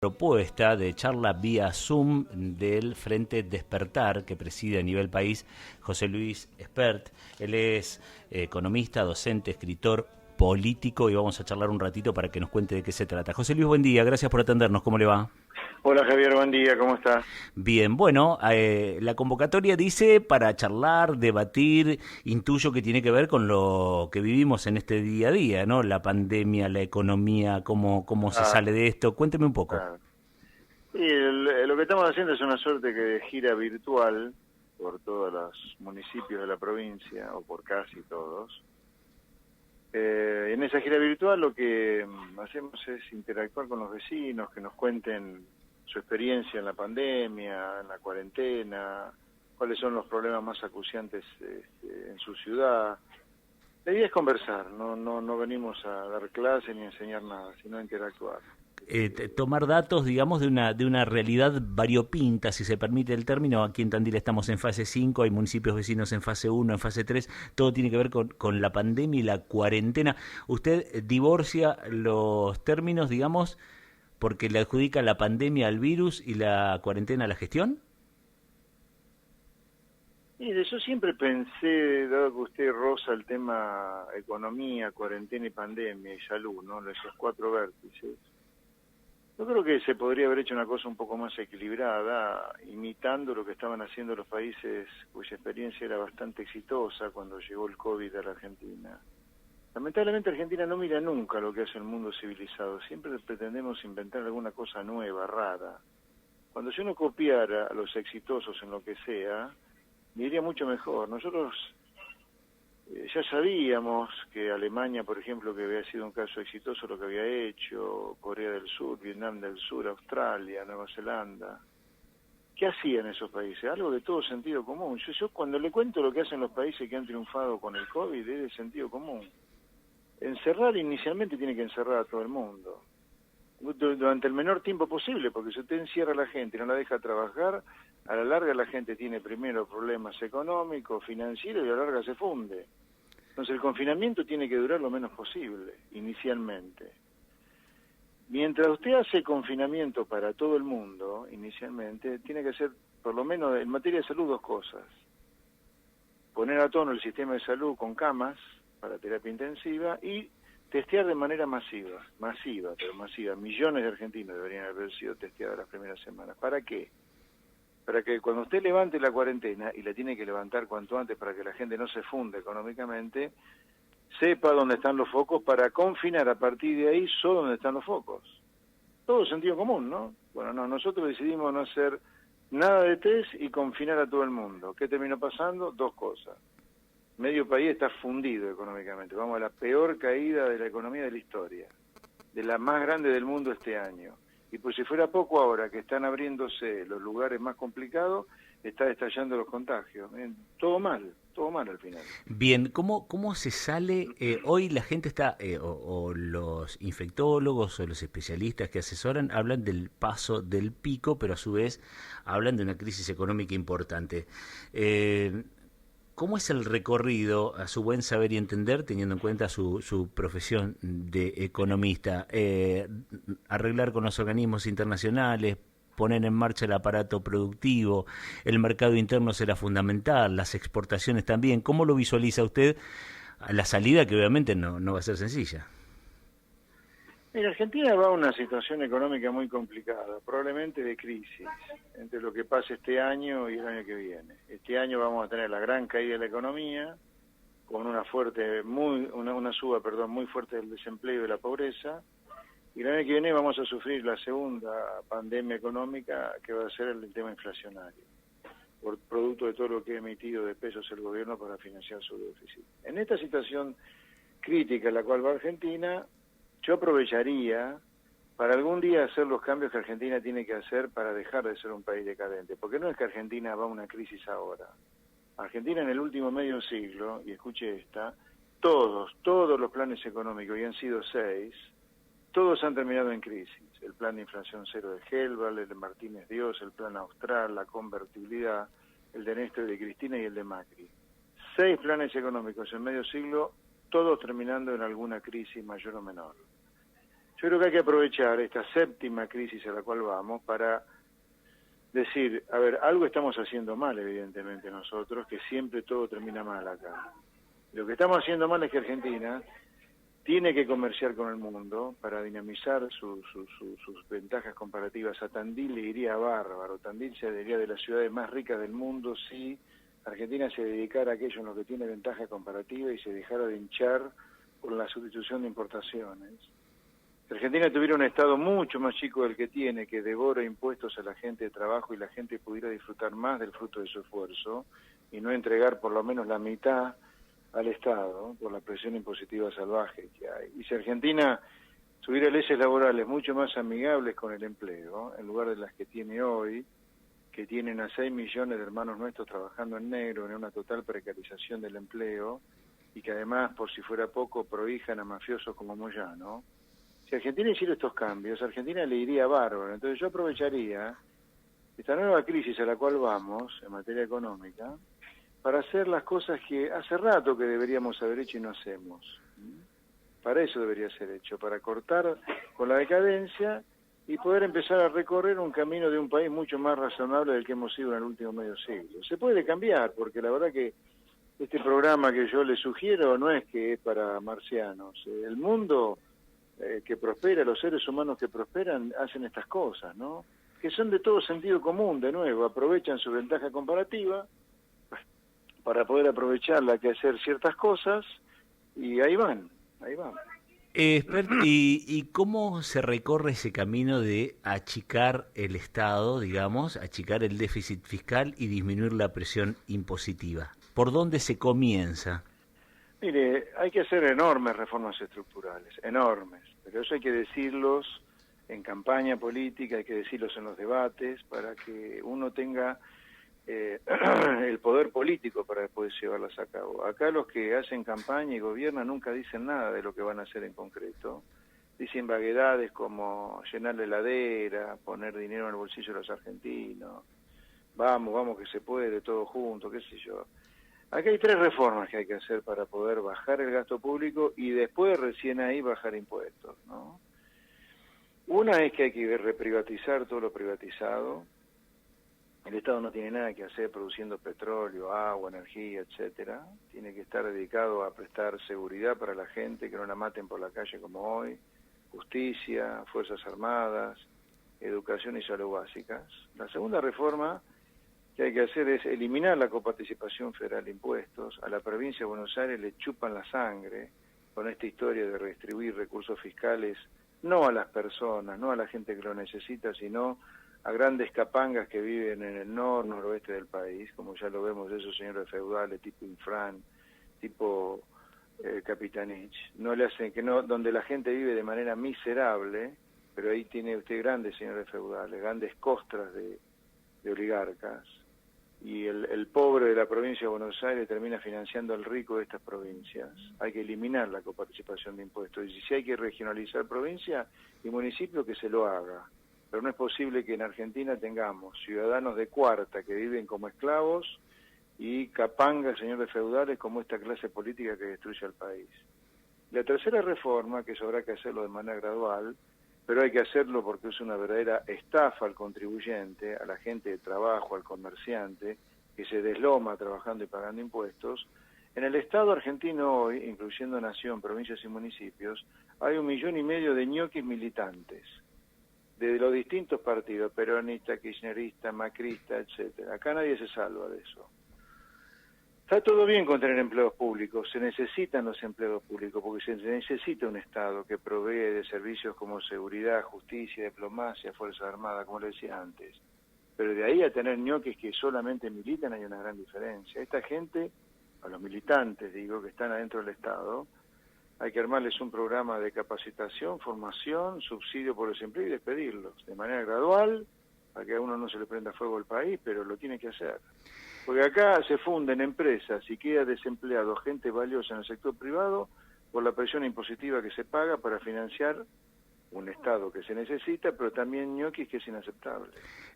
Propuesta de charla vía Zoom del Frente Despertar que preside a nivel país José Luis Espert. Él es economista, docente, escritor, político y vamos a charlar un ratito para que nos cuente de qué se trata. José Luis, buen día, gracias por atendernos, ¿cómo le va? Hola Javier, buen día, ¿cómo estás? Bien, bueno, la convocatoria dice para charlar, debatir, intuyo que tiene que ver con lo que vivimos en este día a día, ¿no? La pandemia, la economía, cómo se Ah, sale de esto. Cuénteme un poco. claro. Y lo que estamos haciendo es una suerte que de gira virtual por todos los municipios de la provincia, o por casi todos. En esa gira virtual lo que hacemos es interactuar con los vecinos, que nos cuenten su experiencia en la pandemia, en la cuarentena, cuáles son los problemas más acuciantes en su ciudad. La idea es conversar, no venimos a dar clase ni a enseñar nada, sino a interactuar. Tomar datos, digamos, de una realidad variopinta, si se permite el término. Aquí en Tandil estamos en fase 5, hay municipios vecinos en fase uno, en fase 3. Todo tiene que ver con la pandemia y la cuarentena. ¿Usted divorcia los términos, digamos, porque le adjudica la pandemia al virus y la cuarentena a la gestión? Y de eso siempre pensé, dado que usted roza el tema economía, cuarentena y pandemia y salud, ¿no? Esos cuatro vértices. Yo creo que se podría haber hecho una cosa un poco más equilibrada, imitando lo que estaban haciendo los países cuya experiencia era bastante exitosa cuando llegó el COVID a la Argentina. Lamentablemente Argentina no mira nunca lo que hace el mundo civilizado, siempre pretendemos inventar alguna cosa nueva, rara. Cuando si uno copiara a los exitosos en lo que sea, me iría mucho mejor. Nosotros ya sabíamos que Alemania, por ejemplo, que había sido un caso exitoso lo que había hecho, Corea del Sur, Vietnam del Sur, Australia, Nueva Zelanda. ¿Qué hacían esos países? Algo de todo sentido común. Yo cuando le cuento lo que hacen los países que han triunfado con el COVID, es de sentido común. Encerrar inicialmente tiene que encerrar a todo el mundo durante el menor tiempo posible, porque si usted encierra a la gente y no la deja trabajar, a la larga la gente tiene primero problemas económicos, financieros, y a la larga se funde. Entonces el confinamiento tiene que durar lo menos posible, inicialmente. Mientras usted hace confinamiento para todo el mundo, inicialmente, tiene que hacer, por lo menos en materia de salud, dos cosas. Poner a tono el sistema de salud con camas para terapia intensiva y testear de manera masiva, pero masiva. Millones de argentinos deberían haber sido testeados las primeras semanas. ¿Para qué? Para que cuando usted levante la cuarentena, y la tiene que levantar cuanto antes para que la gente no se funde económicamente, sepa dónde están los focos para confinar a partir de ahí solo donde están los focos. Todo sentido común, ¿no? Bueno, no, nosotros decidimos no hacer nada de test y confinar a todo el mundo. ¿Qué terminó pasando? Dos cosas. Medio país está fundido económicamente. Vamos a la peor caída de la economía de la historia, de la más grande del mundo este año. Y pues si fuera poco ahora que están abriéndose los lugares más complicados, está estallando los contagios. Todo mal al final. Bien, ¿cómo se sale? Hoy la gente está, o los infectólogos o los especialistas que asesoran, hablan del paso del pico, pero a su vez hablan de una crisis económica importante. Eh, ¿Cómo es el recorrido, a su buen saber y entender, teniendo en cuenta su profesión de economista? Arreglar con los organismos internacionales, poner en marcha el aparato productivo, el mercado interno será fundamental, las exportaciones también. ¿Cómo lo visualiza usted a la salida, que obviamente no va a ser sencilla? Mira, Argentina va a una situación económica muy complicada, probablemente de crisis, entre lo que pase este año y el año que viene. Este año vamos a tener la gran caída de la economía, con una suba, muy fuerte del desempleo y de la pobreza, y el año que viene vamos a sufrir la segunda pandemia económica, que va a ser el tema inflacionario, por producto de todo lo que ha emitido de pesos el gobierno para financiar su déficit. En esta situación crítica en la cual va Argentina, yo aprovecharía para algún día hacer los cambios que Argentina tiene que hacer para dejar de ser un país decadente, porque no es que Argentina va a una crisis ahora. Argentina en el último medio siglo, y escuche esta, todos los planes económicos, y han sido 6, todos han terminado en crisis. El plan de inflación cero de Helval, el de Martínez Dios, el plan austral, la convertibilidad, el de Néstor y de Cristina y el de Macri. 6 planes económicos en medio siglo, todos terminando en alguna crisis mayor o menor. Yo creo que hay que aprovechar esta séptima crisis a la cual vamos para decir, a ver, algo estamos haciendo mal, evidentemente, nosotros, que siempre todo termina mal acá. Lo que estamos haciendo mal es que Argentina tiene que comerciar con el mundo para dinamizar sus ventajas comparativas. A Tandil le iría bárbaro. Tandil sería de las ciudades más ricas del mundo si Argentina se dedicara a aquello en lo que tiene ventaja comparativa y se dejara de hinchar por la sustitución de importaciones. Si Argentina tuviera un Estado mucho más chico del que tiene, que devora impuestos a la gente de trabajo y la gente pudiera disfrutar más del fruto de su esfuerzo y no entregar por lo menos la mitad al Estado por la presión impositiva salvaje que hay. Y si Argentina tuviera leyes laborales mucho más amigables con el empleo, en lugar de las que tiene hoy, que tienen a 6 millones de hermanos nuestros trabajando en negro, en una total precarización del empleo, y que además, por si fuera poco, prohijan a mafiosos como Moyano. Si Argentina hiciera estos cambios, a Argentina le iría bárbaro. Entonces yo aprovecharía esta nueva crisis a la cual vamos, en materia económica, para hacer las cosas que hace rato que deberíamos haber hecho y no hacemos. Para eso debería ser hecho, para cortar con la decadencia y poder empezar a recorrer un camino de un país mucho más razonable del que hemos sido en el último medio siglo. Se puede cambiar, porque la verdad que este programa que yo les sugiero no es que es para marcianos. El mundo que prospera, los seres humanos que prosperan, hacen estas cosas, ¿no? Que son de todo sentido común, de nuevo, aprovechan su ventaja comparativa para poder aprovecharla, que hacer ciertas cosas, y ahí van, ahí van. ¿Y cómo se recorre ese camino de achicar el Estado, digamos, achicar el déficit fiscal y disminuir la presión impositiva? ¿Por dónde se comienza? Mire, hay que hacer enormes reformas estructurales, enormes, pero eso hay que decirlos en campaña política, hay que decirlos en los debates, para que uno tenga el poder político para después llevarlas a cabo. Acá los que hacen campaña y gobiernan nunca dicen nada de lo que van a hacer en concreto. Dicen vaguedades como llenar la heladera, poner dinero en el bolsillo de los argentinos, vamos que se puede, todo junto, qué sé yo. Acá hay 3 reformas que hay que hacer para poder bajar el gasto público y después recién ahí bajar impuestos, ¿no? Una es que hay que reprivatizar todo lo privatizado. El Estado no tiene nada que hacer produciendo petróleo, agua, energía, etcétera. Tiene que estar dedicado a prestar seguridad para la gente, que no la maten por la calle como hoy, justicia, fuerzas armadas, educación y salud básicas. La segunda reforma que hay que hacer es eliminar la coparticipación federal de impuestos. A la provincia de Buenos Aires le chupan la sangre con esta historia de redistribuir recursos fiscales, no a las personas, no a la gente que lo necesita, sino a grandes capangas que viven en el noroeste del país, como ya lo vemos, esos señores feudales tipo Infran, tipo Capitanich, no le hacen que no, donde la gente vive de manera miserable, pero ahí tiene usted grandes señores feudales, grandes costras de oligarcas, y el pobre de la provincia de Buenos Aires termina financiando al rico de estas provincias. Hay que eliminar la coparticipación de impuestos, y si hay que regionalizar provincia y municipio, que se lo haga. Pero no es posible que en Argentina tengamos ciudadanos de cuarta que viven como esclavos y capangas, señores feudales, como esta clase política que destruye al país. La tercera reforma, que eso habrá que hacerlo de manera gradual, pero hay que hacerlo porque es una verdadera estafa al contribuyente, a la gente de trabajo, al comerciante, que se desloma trabajando y pagando impuestos. En el Estado argentino hoy, incluyendo nación, provincias y municipios, hay 1,5 millones de ñoquis militantes, de los distintos partidos, peronista, kirchnerista, macrista, etcétera. Acá nadie se salva de eso. Está todo bien con tener empleos públicos, se necesitan los empleos públicos, porque se necesita un Estado que provee de servicios como seguridad, justicia, diplomacia, Fuerzas Armadas, como le decía antes. Pero de ahí a tener ñoquis que solamente militan hay una gran diferencia. Esta gente, a los militantes, digo, que están adentro del Estado, hay que armarles un programa de capacitación, formación, subsidio por desempleo y despedirlos de manera gradual, para que a uno no se le prenda fuego el país, pero lo tiene que hacer. Porque acá se funden empresas y queda desempleado gente valiosa en el sector privado por la presión impositiva que se paga para financiar un Estado que se necesita, pero también ñoquis que es inaceptable.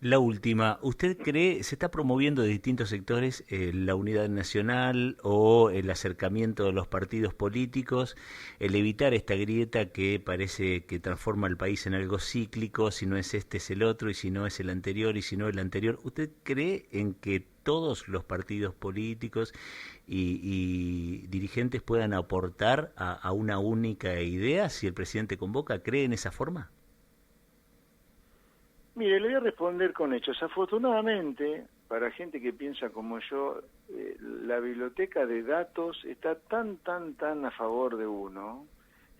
La última, ¿usted cree, se está promoviendo de distintos sectores la unidad nacional o el acercamiento de los partidos políticos, el evitar esta grieta que parece que transforma al país en algo cíclico, si no es este es el otro, y si no es el anterior, y si no el anterior? ¿Usted cree en que todos los partidos políticos y dirigentes puedan aportar a una única idea si el presidente convoca? ¿Cree en esa forma? Mire, le voy a responder con hechos. Afortunadamente, para gente que piensa como yo, la biblioteca de datos está tan a favor de uno.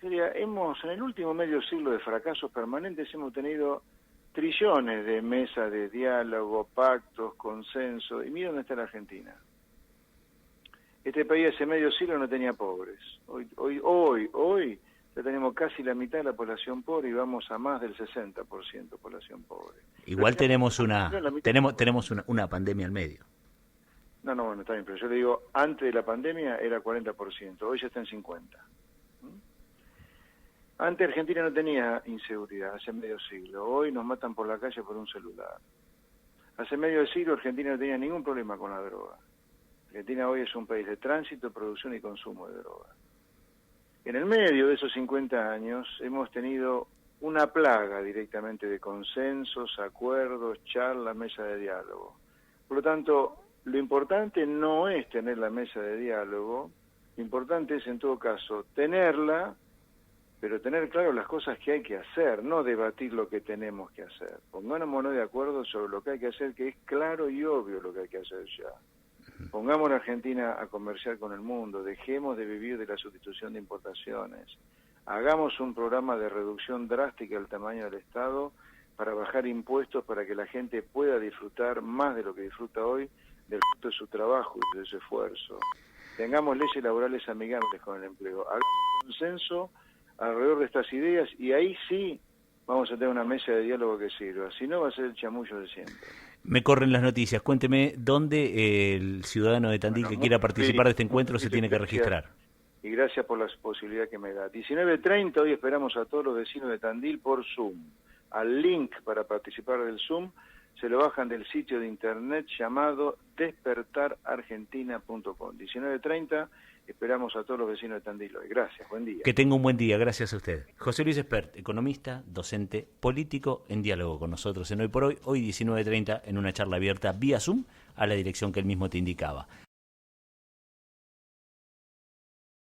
Sería, en el último medio siglo de fracasos permanentes, hemos tenido trillones de mesas de diálogo, pactos, consenso, y mira dónde está la Argentina. Este país hace medio siglo no tenía pobres. Hoy ya tenemos casi la mitad de la población pobre y vamos a más del 60% de población pobre. Igual tenemos una pandemia al medio. No, bueno, está bien, pero yo le digo, antes de la pandemia era 40%, hoy ya está en 50%. Antes Argentina no tenía inseguridad, hace medio siglo. Hoy nos matan por la calle por un celular. Hace medio siglo Argentina no tenía ningún problema con la droga. Argentina hoy es un país de tránsito, producción y consumo de droga. En el medio de esos 50 años hemos tenido una plaga directamente de consensos, acuerdos, charlas, mesa de diálogo. Por lo tanto, lo importante no es tener la mesa de diálogo, lo importante es en todo caso tenerla, pero tener claro las cosas que hay que hacer, no debatir lo que tenemos que hacer. Pongámonos de acuerdo sobre lo que hay que hacer, que es claro y obvio lo que hay que hacer ya. Pongamos a Argentina a comerciar con el mundo, dejemos de vivir de la sustitución de importaciones, hagamos un programa de reducción drástica del tamaño del Estado para bajar impuestos para que la gente pueda disfrutar más de lo que disfruta hoy del fruto de su trabajo y de su esfuerzo. Tengamos leyes laborales amigables con el empleo, hagamos consenso alrededor de estas ideas y ahí sí vamos a tener una mesa de diálogo que sirva, si no va a ser el chamullo de siempre. Me corren las noticias. Cuénteme dónde el ciudadano de Tandil que quiera participar de este encuentro se tiene que registrar. Y gracias por la posibilidad que me da. 19:30, hoy esperamos a todos los vecinos de Tandil por Zoom. Al link para participar del Zoom se lo bajan del sitio de internet llamado despertarargentina.com. 19:30, esperamos a todos los vecinos de Tandil hoy. Gracias, buen día. Que tenga un buen día, gracias a usted. José Luis Espert, economista, docente, político, en diálogo con nosotros en Hoy por Hoy, hoy 19:30, en una charla abierta vía Zoom a la dirección que él mismo te indicaba.